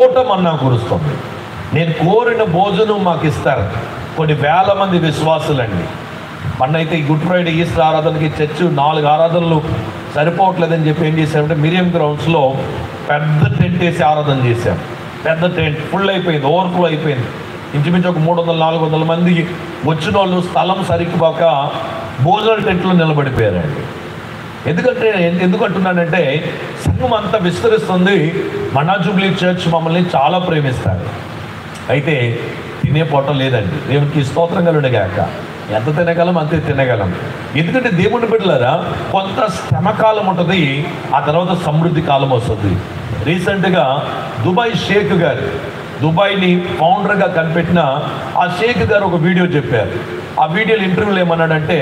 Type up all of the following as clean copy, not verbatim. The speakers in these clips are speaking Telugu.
పూట మన్నా కురుస్తుంది. నేను కోరిన భోజనం మాకు ఇస్తారు. కొన్ని వేల మంది విశ్వాసులండి. మొన్నైతే ఈ గుడ్ ఫ్రైడే ఈస్టర్ ఆరాధనకి చర్చ్ 4 ఆరాధనలు సరిపోవట్లేదని చెప్పి ఏం చేశామంటే మిరియం గ్రౌండ్స్లో పెద్ద టెంట్ వేసి ఆరాధన చేశాం. పెద్ద టెంట్ ఫుల్ అయిపోయింది, ఓవర్ఫ్లో అయిపోయింది. ఇంచుమించు ఒక 300-400 మంది వచ్చిన వాళ్ళు స్థలం సరిగ్గా భోజనాల టెంట్లో నిలబడిపోయారండి. ఎందుకు అంటున్నానంటే సంఘం అంతా విస్తరిస్తుంది. మన్నా జూబ్లీ చర్చ్ మమ్మల్ని చాలా ప్రేమిస్తారు. అయితే తినే పొట్ట లేదండి. దేవునికి స్తోత్రం కలుగునుగాక. ఎంత తినగలం అంతే తినగలం. ఎందుకంటే దేవుని బిడ్డలారా కొంత శ్రమ కాలం ఉంటుంది, ఆ తర్వాత సమృద్ధి కాలం వస్తుంది. రీసెంట్గా దుబాయ్ షేక్ గారు, దుబాయ్ని ఫౌండర్గా కనిపెట్టిన ఆ షేక్ గారు ఒక వీడియో చెప్పారు. ఆ వీడియోలో ఇంటర్వ్యూలో ఏమన్నాడంటే,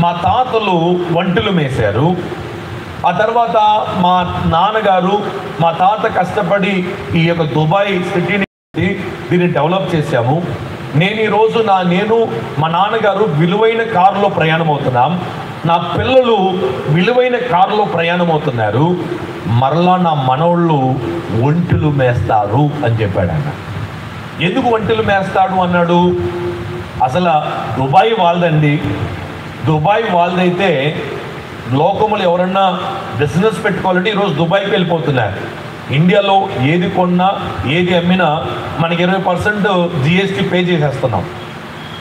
మా తాతలు వంటలు మేశారు, ఆ తర్వాత మా నాన్నగారు మా తాత కష్టపడి ఈ యొక్క దుబాయ్ సిటీని దీన్ని డెవలప్ చేశాము. నేను ఈరోజు నేను మా నాన్నగారు విలువైన కారులో ప్రయాణం అవుతున్నాం, నా పిల్లలు విలువైన కారులో ప్రయాణం అవుతున్నారు, మరలా నా మనోళ్ళు ఒంటెలు మేస్తారు అని చెప్పాడు అన్న. ఎందుకు ఒంటెలు మేస్తాడు అన్నాడు? అసలు దుబాయ్ వాళ్ళదండి. దుబాయ్ వాళ్ళదైతే లోకములు ఎవరన్నా బిజినెస్ పెట్టుకోవాలంటే ఈరోజు దుబాయ్కి వెళ్ళిపోతున్నారు. ఇండియాలో ఏది కొన్నా ఏది అమ్మినా మనకి 20% జిఎస్టీ పే చేసేస్తున్నాం.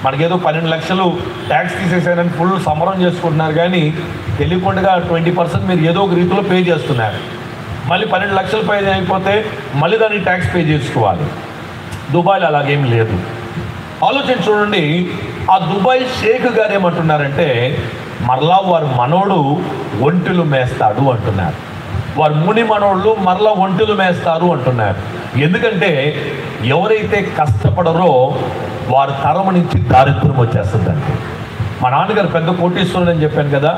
మనకేదో 12 లక్షలు ట్యాక్స్ తీసేసారని ఫుల్ సమరం చేసుకుంటున్నారు, కానీ తెలియకుండా 20% మీరు ఏదో ఒక రీతిలో పే చేస్తున్నారు. మళ్ళీ 12 లక్షలు పే అయిపోతే మళ్ళీ దానికి ట్యాక్స్ పే చేసుకోవాలి. దుబాయ్లో అలాగేం లేదు. ఆలోచన చూడండి. ఆ దుబాయ్ షేక్ గారు ఏమంటున్నారంటే, మరలా వారి మనోడు ఒంటెలు మేస్తాడు అంటున్నారు. వారి ముని మనోళ్ళు మరలా ఒంటెలు మేస్తారు అంటున్నారు. ఎందుకంటే ఎవరైతే కష్టపడరో వారి తరం నుంచి దారిద్ర్యం వచ్చేస్తుందండి. మా నాన్నగారు పెద్ద కోటీశ్వరుడు అని చెప్పాను కదా,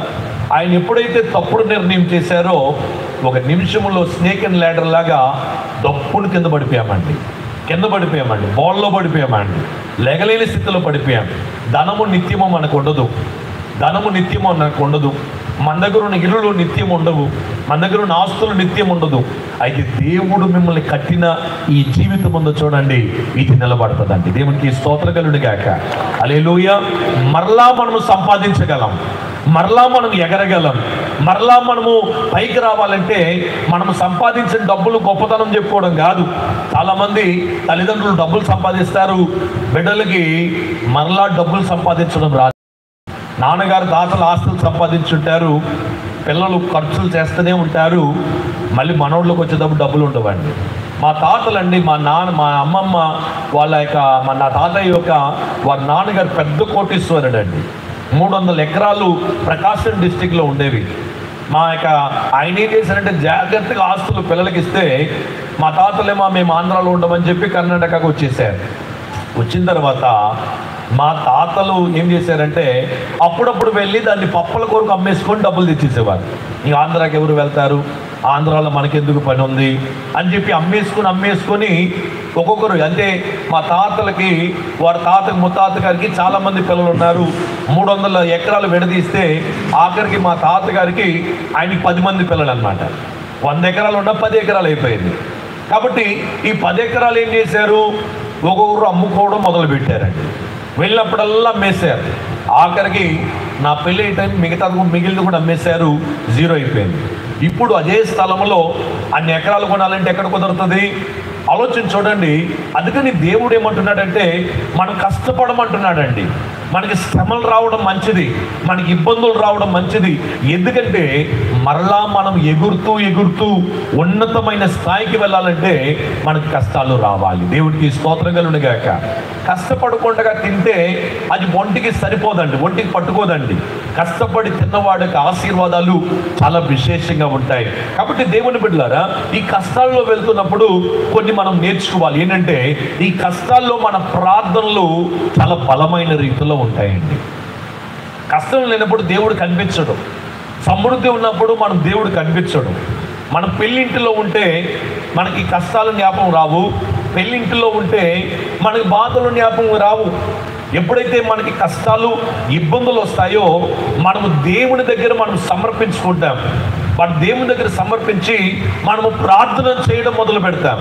ఆయన ఎప్పుడైతే తప్పుడు నిర్ణయం చేశారో ఒక నిమిషంలో స్నేక్ అండ్ ల్యాడర్ లాగా దప్పుని కింద పడిపోయామండి, బోల్లో పడిపోయామండి, లెగలేని స్థితిలో పడిపోయాం. ధనము నిత్యము మనకు ఉండదు, మన దగ్గర ఉన్న ఇల్లులు నిత్యం ఉండవు, మన దగ్గర ఉన్న ఆస్తులు నిత్యం ఉండదు. అయితే దేవుడు మిమ్మల్ని కట్టిన ఈ జీవితం ఉందో చూడండి, ఇది నిలబడుతుందండి. దేవునికి స్తోత్రం కలుగునుగాక. హల్లెలూయా. మరలా మనము సంపాదించగలం, మరలా మనం ఎగరగలం, మరలా మనము పైకి రావాలంటే మనము సంపాదించిన డబ్బులు గొప్పతనం చెప్పుకోవడం కాదు. చాలామంది తల్లిదండ్రులు డబ్బులు సంపాదిస్తారు, బిడ్డలకి మరలా డబ్బులు సంపాదించడం రాదు. నాన్నగారు తాతలు ఆస్తులు సంపాదించుంటారు, పిల్లలు ఖర్చులు చేస్తూనే ఉంటారు, మళ్ళీ మనోళ్ళకి వచ్చేటప్పుడు డబ్బులు ఉండవండి. మా తాతలండి, మా అమ్మమ్మ వాళ్ళ యొక్క నా తాతయ్య యొక్క వారి నాన్నగారు పెద్ద కోటీశ్వరుడు అండి. 300 ఎకరాలు ప్రకాశం డిస్టిక్లో ఉండేవి. ఆయన ఏం చేశారంటే జాగ్రత్తగా ఆస్తులు పిల్లలకి ఇస్తే, మా తాతలేమో మేము ఆంధ్రాలో ఉండమని చెప్పి కర్ణాటకకు వచ్చేసారు. వచ్చిన తర్వాత మా తాతలు ఏం చేశారంటే అప్పుడప్పుడు వెళ్ళి దాన్ని పప్పుల కొరకు అమ్మేసుకొని డబ్బులు తెచ్చేసేవారు. ఇంక ఆంధ్రాకి ఎవరు వెళ్తారు, ఆంధ్రాలో మనకెందుకు పని ఉంది అని చెప్పి అమ్మేసుకొని ఒక్కొక్కరు, అంటే మా తాతలకి వారి ముత్తాత గారికి చాలామంది పిల్లలు ఉన్నారు. 300 ఎకరాలు విడదీస్తే ఆఖరికి మా తాతగారికి ఆయనకి 10 మంది పిల్లలు అనమాట. 100 ఎకరాలు ఉన్న 10 ఎకరాలు అయిపోయింది. కాబట్టి ఈ 10 ఎకరాలు ఏం చేశారు, ఒక్కొక్కరు అమ్ముకోవడం మొదలుపెట్టారండి. వెళ్ళినప్పుడల్లా అమ్మేశారు. ఆఖరికి నా పెళ్ళి టైం మిగిలింది కూడా అమ్మేశారు, 0 అయిపోయింది. ఇప్పుడు అదే స్థలంలో అన్ని ఎకరాలు కొనాలంటే ఎక్కడ కుదురుతుంది? ఆలోచన చూడండి. అందుకని దేవుడు ఏమంటున్నాడంటే మనం కష్టపడమంటున్నాడండి. మనకి శ్రమలు రావడం మంచిది, మనకి ఇబ్బందులు రావడం మంచిది. ఎందుకంటే మరలా మనం ఎగురుతూ ఉన్నతమైన స్థాయికి వెళ్ళాలంటే మనకి కష్టాలు రావాలి. దేవుడికి స్తోత్రం కలుగునుగాక. కష్టపడకుండా తింటే అది ఒంటికి సరిపోదండి, ఒంటికి పట్టుకోదండి. కష్టపడి తిన్నవాడికి ఆశీర్వాదాలు చాలా విశేషంగా ఉంటాయి. కాబట్టి దేవుని బిడ్డలారా, ఈ కష్టాల్లో వెళ్తున్నప్పుడు కొన్ని మనం నేర్చుకోవాలి. ఏంటంటే ఈ కష్టాల్లో మన ప్రార్థనలు చాలా బలమైన రీతిలో ఉంటాయండి. కష్టం లేనప్పుడు దేవుడు కనిపించడు, సమృద్ధి ఉన్నప్పుడు మనం దేవుడు కనిపించడు. మనం పెళ్ళింటిలో ఉంటే మనకి కష్టాలు జ్ఞాపకం రావు, పెళ్ళింటిలో ఉంటే మనకి బాధలు జ్ఞాపకం రావు. ఎప్పుడైతే మనకి కష్టాలు ఇబ్బందులు వస్తాయో మనము దేవుని దగ్గర మనం సమర్పించుకుంటాం. దేవుని దగ్గర సమర్పించి మనము ప్రార్థన చేయడం మొదలు పెడతాం.